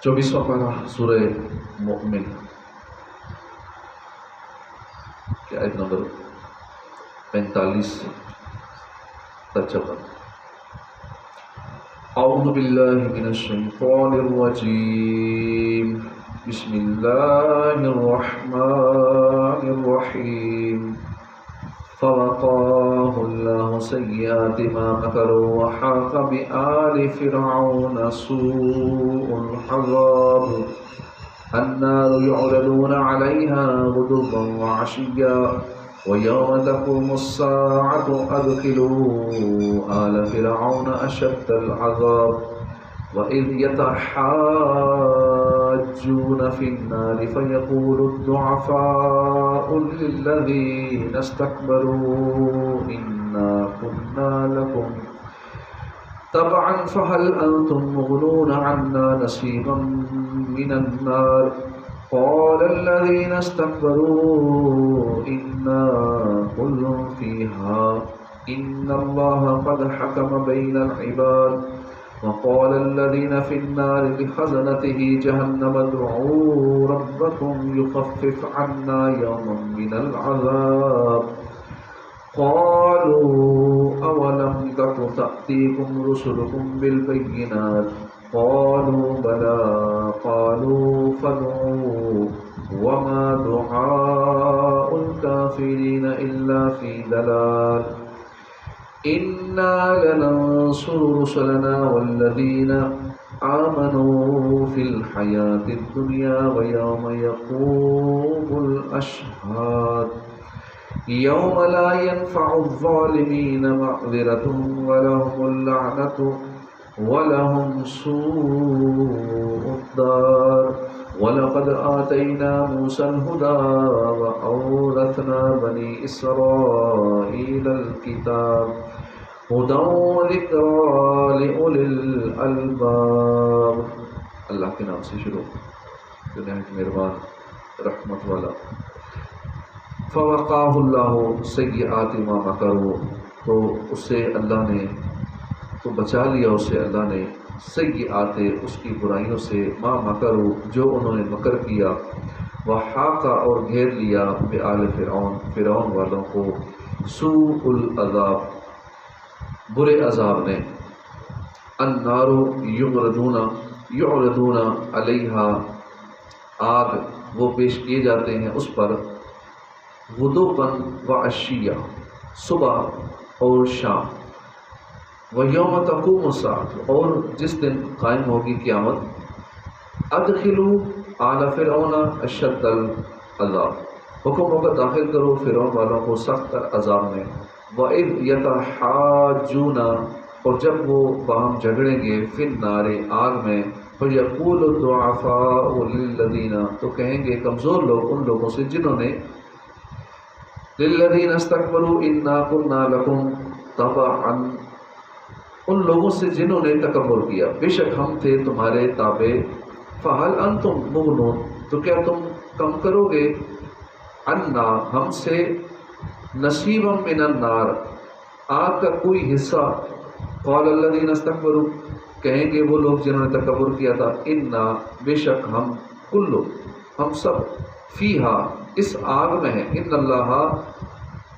24واں پارہ سورہ مؤمن کی آیت نمبر 45 تا 56۔ اعوذ باللہ من الشیطان الرجیم، بسم اللہ الرحمن الرحیم۔ فوقاه الله سيئات ما مكروا وحاق بآل فرعون سوء العذاب النار يعرضون عليها غدوا وعشيا ويوم تقوم الساعة أدخلوا آل فرعون أشد العذاب وإذ يتحاجون في النار فيقول الضعفاء للذين استكبروا إنا كنا لكم تبعا فهل أنتم مغنون عنا نصيبا من النار قال الذين استكبروا إنا كل فيها إن الله قد حكم بين العباد وقال الذين في النار لخزنته جهنم ادعوا ربكم يخفف عنا يوما من العذاب قالوا أولم تك تأتيكم رسلكم بالبينات قالوا بلى قالوا فادعوا وما دعاء الكافرين إلا في ضلال إنا لننصر رسلنا والذين آمنوا في الحياة الدنيا ويوم يقوم الأشهاد يوم لا ينفع الظالمين معذرة ولهم اللعنة ولهم سوء الدار ولقد آتينا موسى الهدى وأورثنا بني إسرائيل الكتاب هدى وذكرى لأولي الألباب۔ اللہ کے نام سے شروع، جو نہایت مہربان رحمت والا۔ فوقاه اللہ سیئات ما مکروا، تو اسے اللہ نے تو بچا لیا اسے اللہ نے سیئات اس کی برائیوں سے، ما مکروا جو انہوں نے مکر کیا، وحاق اور گھیر لیا بآل فرعون فرعون والوں کو سوء العذاب برے عذاب نے، النار یعرضون علیہا آگ وہ پیش کیے جاتے ہیں اس پر، غدوا وعشیا صبح اور شام، وَيَوْمَ تَقُومُ السَّاعَةُ اور جس دن قائم ہوگی قیامت، ادخلوا آل فرعون اشد العذاب حکم ہوگا داخل کرو فرعون والوں کو سخت عذاب میں، وَإِذْ يَتَحَاجُّونَ اور جب وہ باہم جھگڑیں گے فی النار آگ میں، فَيَقُولُ الضُّعَفَاءُ لِلَّذِينَ تو کہیں گے کمزور لوگ ان لوگوں سے جنہوں نے، لِلَّذِينَ اسْتَكْبَرُوا إِنَّا كُنَّا لَكُمْ تَبَعًا ان لوگوں سے جنہوں نے تکبر کیا بے شک ہم تھے تمہارے تابع، فَهَلْ أَنْتُمْ مُغْنُونَ تو کیا تم کم کرو گے، عَنَّا ہم سے، نصیبا من النار آگ کا کوئی حصہ، قال الذین استکبروا کہیں گے وہ لوگ جنہوں نے تکبر کیا تھا، انا بے شک ہم، کلو ہم سب، فیہا اس آگ میں ہیں، ان اللہ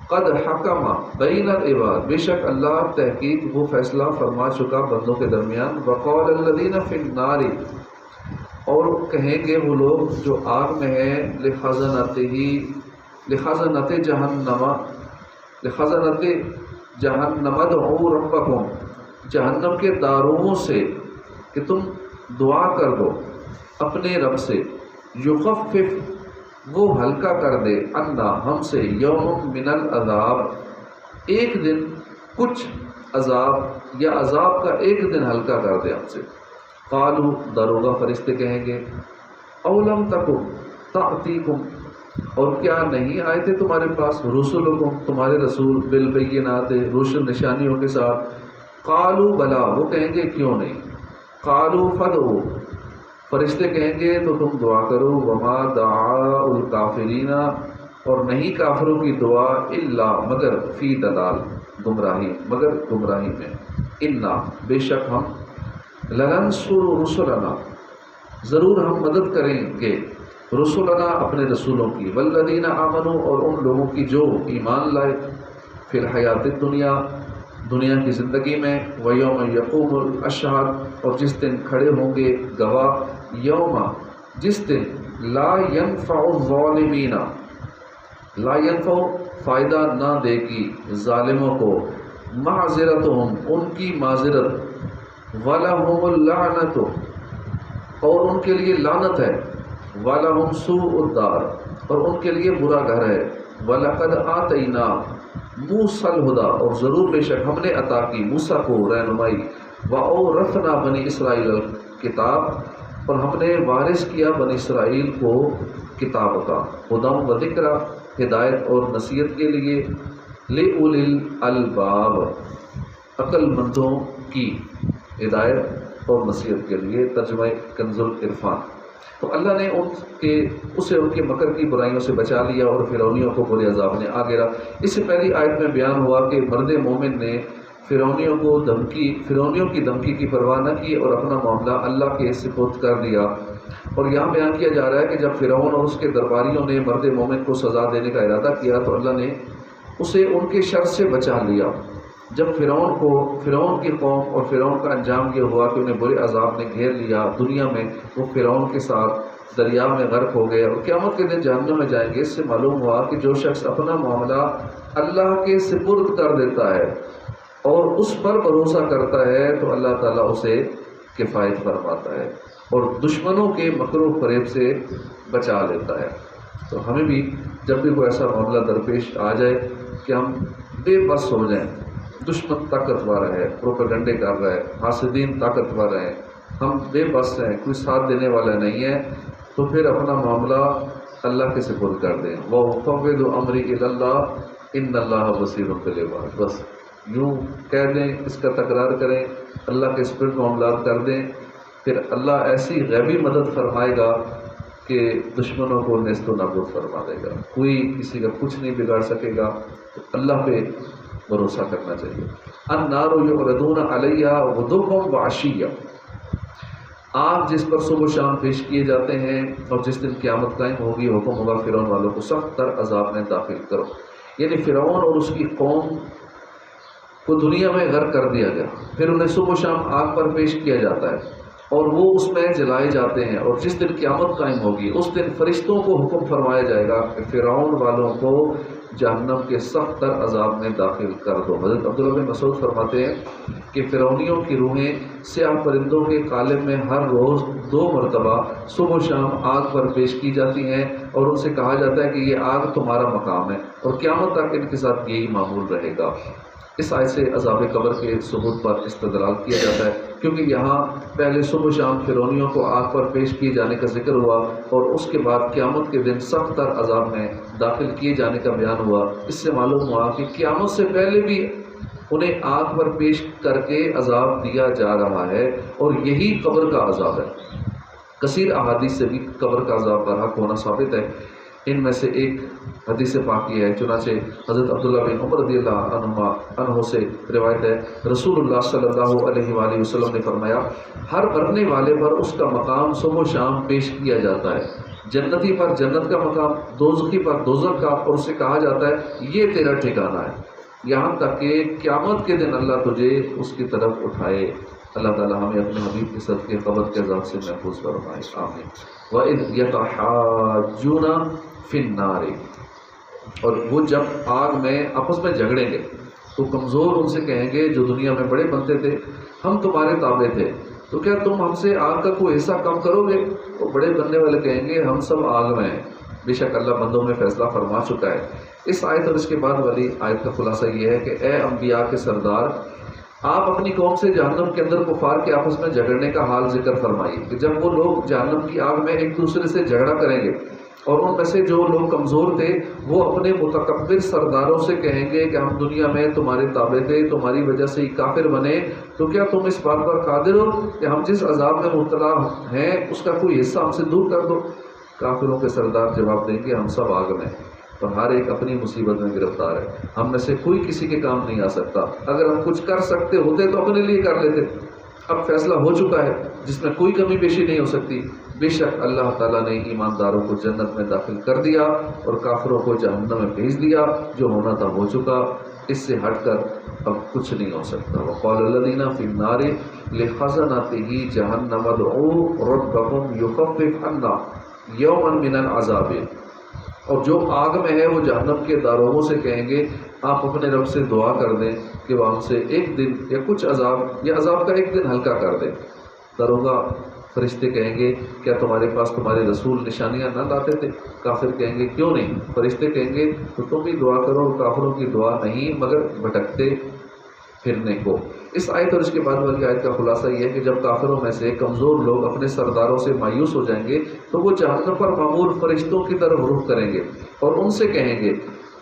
قد حکم بین العباد بے شک اللہ تحقیق وہ فیصلہ فرما چکا بندوں کے درمیان، وقال الذین فی النار اور کہیں گے وہ لوگ جو آگ میں ہیں، لخزنت جہنم ادعوا ربکم جہنم کے داروغوں سے کہ تم دعا کر دو اپنے رب سے، یخفف وہ ہلکا کر دے، عنا ہم سے، یوم من العذاب ایک دن کچھ عذاب یا عذاب کا ایک دن ہلکا کر دے ہم سے، قالوا داروغہ فرشتے کہیں گے، اولم تکن تأتیکم اور کیا نہیں آئے تھے تمہارے پاس، رسولکم تمہارے رسول، بالبینات روشن نشانیوں کے ساتھ، قالوا بلا وہ کہیں گے کیوں نہیں، قالوا فادعوا فرشتے کہیں گے تو تم دعا کرو، وما دعاء الکافرین اور نہیں کافروں کی دعا، الا مگر فی دلال گمراہی، مگر گمراہی میں، انا بے شک ہم، لننصر رسلنا ضرور ہم مدد کریں گے رسولنا اپنے رسولوں کی، والذین آمنوا اور ان لوگوں کی جو ایمان لائے، فی الحیات الدنیا دنیا کی زندگی میں، ویوم یقوم الاشہاد اور جس دن کھڑے ہوں گے گواہ، یوم جس دن لا ینفع الظالمین لا ینفع فائدہ نہ دے گی ظالموں کو، معذرتہم ان کی معذرت، وَلَهُمُ اللعنۃ اور ان کے لیے لعنت ہے، وَلَهُمْ سُوءُ الدار اور ان کے لیے برا گھر ہے، وَلَقَدْ آتَيْنَا مُوسَى الْهُدَىٰ اور ضرور بے شک ہم نے عطا کی موسیٰ کو رہنمائی، وَأَوْرَثْنَا بنی اسرائیل الکتاب اور ہم نے وارث کیا بنی اسرائیل کو کتاب کا، ہدیٰ و ذکر ہدایت اور نصیحت کے لیے، لِأُولِي الْأَلْبَابِ عقل مندوں کی ہدایت اور نصیحت کے لیے، ترجمہ کنز العرفان۔ تو اللہ نے اسے ان کے مکر کی برائیوں سے بچا لیا اور فرعونیوں کو برے عذاب نے آ گرا۔ اس سے پہلی آیت میں بیان ہوا کہ مرد مومن نے فرعونیوں کی دھمکی کی پرواہ نہ کی اور اپنا معاملہ اللہ کے سپرد کر دیا، اور یہاں بیان کیا جا رہا ہے کہ جب فرعون اور اس کے درباریوں نے مرد مومن کو سزا دینے کا ارادہ کیا تو اللہ نے اسے ان کے شر سے بچا لیا۔ جب فرعون کی قوم اور فرعون کا انجام یہ ہوا کہ انہیں برے عذاب نے گھیر لیا دنیا میں، وہ فرعون کے ساتھ دریا میں غرق ہو گئے اور قیامت کے دن جہنم میں جائیں گے۔ اس سے معلوم ہوا کہ جو شخص اپنا معاملہ اللہ کے سپرد کر دیتا ہے اور اس پر بھروسہ کرتا ہے تو اللہ تعالیٰ اسے کفایت فرماتا ہے اور دشمنوں کے مکر و فریب سے بچا لیتا ہے۔ تو ہمیں بھی جب بھی کوئی ایسا معاملہ درپیش آ جائے کہ ہم بے بس ہو جائیں، دشمن طاقتور ہے، پروپیگنڈے کر رہا ہے، حاسدین طاقتور ہیں، ہم بے بس ہیں، کوئی ساتھ دینے والا نہیں ہے، تو پھر اپنا معاملہ اللہ کے سپرد کر دیں۔ وَأُفَوِّضُ أَمْرِي إِلَى اللَّهِ إِنَّ اللَّهَ بَصِيرٌ بِالْعِبَادِ، بس یوں کہہ دیں، اس کا تکرار کریں، اللہ کے سپرد معاملات کر دیں، پھر اللہ ایسی غیبی مدد فرمائے گا کہ دشمنوں کو نیست و نابود فرما دے گا، کوئی کسی کا کچھ نہیں بگاڑ سکے گا۔ تو اللہ پہ بھروسہ کرنا چاہیے۔ النار یعرضون علیہا غدوا وعشیا، آگ جس پر صبح و شام پیش کیے جاتے ہیں، اور جس دن قیامت قائم ہوگی حکم ہوگا فرعون والوں کو سخت تر عذاب میں داخل کرو، یعنی فرعون اور اس کی قوم کو دنیا میں غرق کر دیا گیا، پھر انہیں صبح و شام آگ پر پیش کیا جاتا ہے اور وہ اس میں جلائے جاتے ہیں، اور جس دن قیامت قائم ہوگی اس دن فرشتوں کو حکم فرمایا جائے گا کہ فرعون والوں کو جہنم کے سخت تر عذاب میں داخل کر دو۔ حضرت عبداللہ بن مسعود فرماتے ہیں کہ فرعونیوں کی روحیں سیاہ پرندوں کے قالب میں ہر روز 2 مرتبہ صبح و شام آگ پر پیش کی جاتی ہیں، اور ان سے کہا جاتا ہے کہ یہ آگ تمہارا مقام ہے، اور قیامت تک ان کے ساتھ یہی معمول رہے گا۔ اس آیت سے عذاب قبر کے ثبوت پر استدلال کیا جاتا ہے، کیونکہ یہاں پہلے صبح و شام فرعونیوں کو آگ پر پیش کیے جانے کا ذکر ہوا، اور اس کے بعد قیامت کے دن سخت تر عذاب میں داخل کیے جانے کا بیان ہوا۔ اس سے معلوم ہوا کہ قیامت سے پہلے بھی انہیں آگ پر پیش کر کے عذاب دیا جا رہا ہے، اور یہی قبر کا عذاب ہے۔ کثیر احادیث سے بھی قبر کا عذاب برحق ہونا ثابت ہے۔ ان میں سے ایک حدیث پاک یہ ہے، چنانچہ حضرت عبداللہ بن عمر رضی اللہ عنہ سے روایت ہے، رسول اللہ صلی اللہ علیہ وآلہ وسلم نے فرمایا، ہر مرنے والے پر اس کا مقام صبح و شام پیش کیا جاتا ہے، جنتی پر جنت کا مقام، دوزخی پر دوزخ کا، اور اسے کہا جاتا ہے یہ تیرا ٹھکانہ ہے، یہاں تک کہ قیامت کے دن اللہ تجھے اس کی طرف اٹھائے۔ اللہ تعالیٰ ہمیں اپنے حبیب کے صدقے قبر کے عذاب سے محفوظ فرمائے، آمین۔ وَإِذْ يَتَحَاجُّونَ فِي النَّارِ، اور وہ جب آگ میں آپس میں جھگڑیں گے تو کمزور ان سے کہیں گے جو دنیا میں بڑے بنتے تھے، ہم تمہارے تابع تھے، تو کیا تم ہم سے آگ کا کوئی حصہ کم کرو گے؟ تو بڑے بننے والے کہیں گے ہم سب آگ میں ہیں، بے شک اللہ بندوں میں فیصلہ فرما چکا ہے۔ اس آیت اور اس کے بعد والی آیت کا خلاصہ یہ ہے کہ اے انبیاء کے سردار، آپ اپنی قوم سے جہنم کے اندر کفار کے آپس میں جھگڑنے کا حال ذکر فرمائیے کہ جب وہ لوگ جہنم کی آگ میں ایک دوسرے سے جھگڑا کریں گے، اور ان میں سے جو لوگ کمزور تھے وہ اپنے متکبر سرداروں سے کہیں گے کہ ہم دنیا میں تمہارے تابع تھے، تمہاری وجہ سے ہی کافر بنے، تو کیا تم اس بات پر قادر ہو کہ ہم جس عذاب میں مبتلا ہیں اس کا کوئی حصہ ہم سے دور کر دو؟ کافروں کے سردار جواب دیں گے ہم سب آگ میں، اور ہر ایک اپنی مصیبت میں گرفتار ہے، ہم میں سے کوئی کسی کے کام نہیں آ سکتا، اگر ہم کچھ کر سکتے ہوتے تو اپنے لیے کر لیتے، اب فیصلہ ہو چکا ہے جس میں کوئی کمی بیشی نہیں ہو سکتی، بے شک اللہ تعالیٰ نے ایمانداروں کو جنت میں داخل کر دیا اور کافروں کو جہنم میں بھیج دیا، جو ہونا تھا ہو چکا، اس سے ہٹ کر اب کچھ نہیں ہو سکتا۔ وقال الذین فی النار لخزنتہ جہنم ادعوا ربکم یخفف عنا یوما من العذاب، اور جو آگ میں ہے وہ جہنم کے داروغوں سے کہیں گے آپ اپنے رب سے دعا کر دیں کہ وہ ہم سے ایک دن یا کچھ عذاب یا عذاب کا ایک دن ہلکا کر دیں۔ داروغہ فرشتے کہیں گے کیا تمہارے پاس تمہارے رسول نشانیاں نہ لاتے تھے؟ کافر کہیں گے کیوں نہیں؟ فرشتے کہیں گے تو تم بھی دعا کرو، اور کافروں کی دعا نہیں مگر بھٹکتے پھرنے کو۔ اس آیت اور اس کے بعد والی آیت کا خلاصہ یہ ہے کہ جب کافروں میں سے کمزور لوگ اپنے سرداروں سے مایوس ہو جائیں گے تو وہ جہنم پر معمور فرشتوں کی طرف رخ کریں گے اور ان سے کہیں گے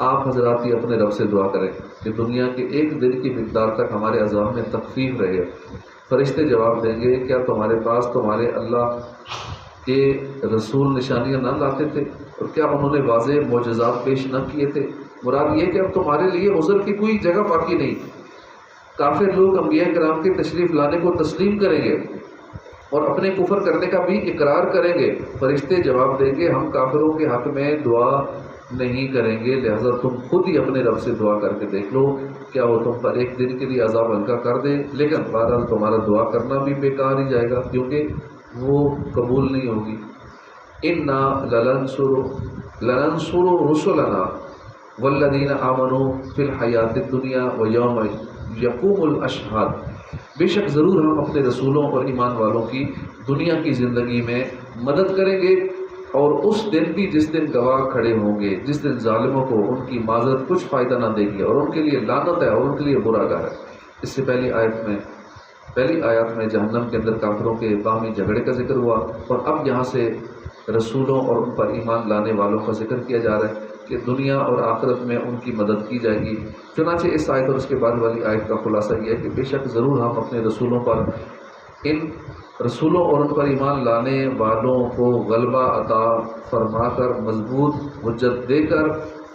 آپ حضرات ہی اپنے رب سے دعا کریں کہ دنیا کے ایک دن کی مقدار تک ہمارے عذاب میں تخفیف رہے۔ فرشتے جواب دیں گے کیا تمہارے پاس تمہارے اللہ کے رسول نشانیاں نہ لاتے تھے، اور کیا انہوں نے واضح معجزات پیش نہ کیے تھے؟ مراد یہ کہ اب تمہارے لیے عذر کی کوئی جگہ باقی نہیں۔ کافر لوگ انبیاء کرام کے تشریف لانے کو تسلیم کریں گے اور اپنے کفر کرنے کا بھی اقرار کریں گے۔ فرشتے جواب دیں گے ہم کافروں کے حق میں دعا نہیں کریں گے، لہذا تم خود ہی اپنے رب سے دعا کر کے دیکھ لو کیا وہ تم پر ایک دن کے لیے عذاب ہلکا کر دیں، لیکن بہرحال تمہارا دعا کرنا بھی بیکار ہی جائے گا کیونکہ وہ قبول نہیں ہوگی۔ انا لننصر رسلنا والذین آمنوا فی الحیات الدنیا ویوم یقوم الاشہاد، بے شک ضرور ہم اپنے رسولوں اور ایمان والوں کی دنیا کی زندگی میں مدد کریں گے، اور اس دن بھی جس دن گواہ کھڑے ہوں گے، جس دن ظالموں کو ان کی معذرت کچھ فائدہ نہ دے گی اور ان کے لیے لعنت ہے اور ان کے لیے برا گھر ہے۔ اس سے پہلی آیات میں جہنم کے اندر کافروں کے باہمی جھگڑے کا ذکر ہوا، اور اب یہاں سے رسولوں اور ان پر ایمان لانے والوں کا ذکر کیا جا رہا ہے کہ دنیا اور آخرت میں ان کی مدد کی جائے گی۔ چنانچہ اس آیت اور اس کے بعد والی آیت کا خلاصہ یہ ہے کہ بے شک ضرور ہم اپنے رسولوں پر ان رسولوں اور ان پر ایمان لانے والوں کو غلبہ عطا فرما کر مضبوط حجت دے کر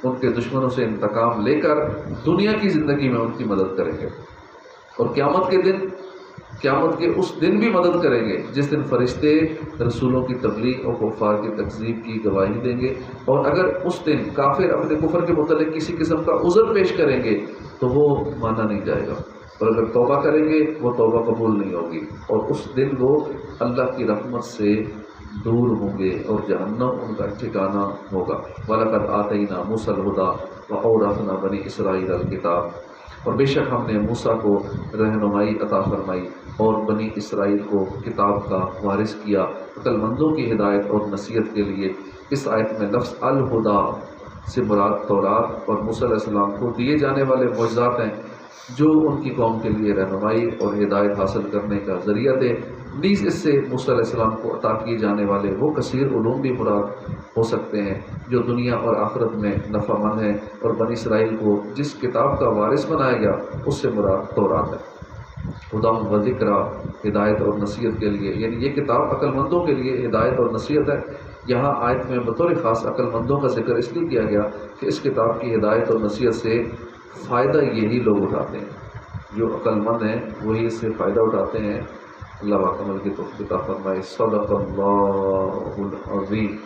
ان کے دشمنوں سے انتقام لے کر دنیا کی زندگی میں ان کی مدد کریں گے، اور قیامت کے اس دن بھی مدد کریں گے جس دن فرشتے رسولوں کی تبلیغ اور کفار کی تکذیب کی گواہی دیں گے، اور اگر اس دن کافر اپنے کفر کے متعلق کسی قسم کا عذر پیش کریں گے تو وہ مانا نہیں جائے گا، اور اگر توبہ کریں گے وہ توبہ قبول نہیں ہوگی، اور اس دن وہ اللہ کی رحمت سے دور ہوں گے اور جہنم ان کا ٹھکانہ ہوگا۔ وَلَقَدْ آتَيْنَا مُوسَى الْهُدَىٰ وَأَوْرَثْنَا بَنِي إِسْرَائِيلَ الْكِتَابَ، اور بے شک ہم نے موسیٰ کو رہنمائی عطا فرمائی اور بنی اسرائیل کو کتاب کا وارث کیا عقل مندوں کی ہدایت اور نصیحت کے لیے۔ اس آیت میں لفظ الہدا سے مراد تورات اور موسیٰ علیہ السلام کو دیے جانے والے معجزات ہیں جو ان کی قوم کے لیے رہنمائی اور ہدایت حاصل کرنے کا ذریعہ تھے۔ نیز اس سے موسیٰ علیہ السلام کو عطا کیے جانے والے وہ کثیر علوم بھی مراد ہو سکتے ہیں جو دنیا اور آخرت میں نفع مند ہیں، اور بنی اسرائیل کو جس کتاب کا وارث بنایا گیا اس سے مراد تورات ہے۔ ہدیٰ و ذکریٰ، ہدایت اور نصیحت کے لیے، یعنی یہ کتاب عقل مندوں کے لیے ہدایت اور نصیحت ہے۔ یہاں آیت میں بطور خاص عقل مندوں کا ذکر اس لیے کیا گیا کہ اس کتاب کی ہدایت اور نصیحت سے فائدہ یہی لوگ اٹھاتے ہیں، جو عقل مند ہیں وہی اس سے فائدہ اٹھاتے ہیں۔ اللہ عمل کی توفیق عطا فرمائے۔ صدق اللہ العظیم۔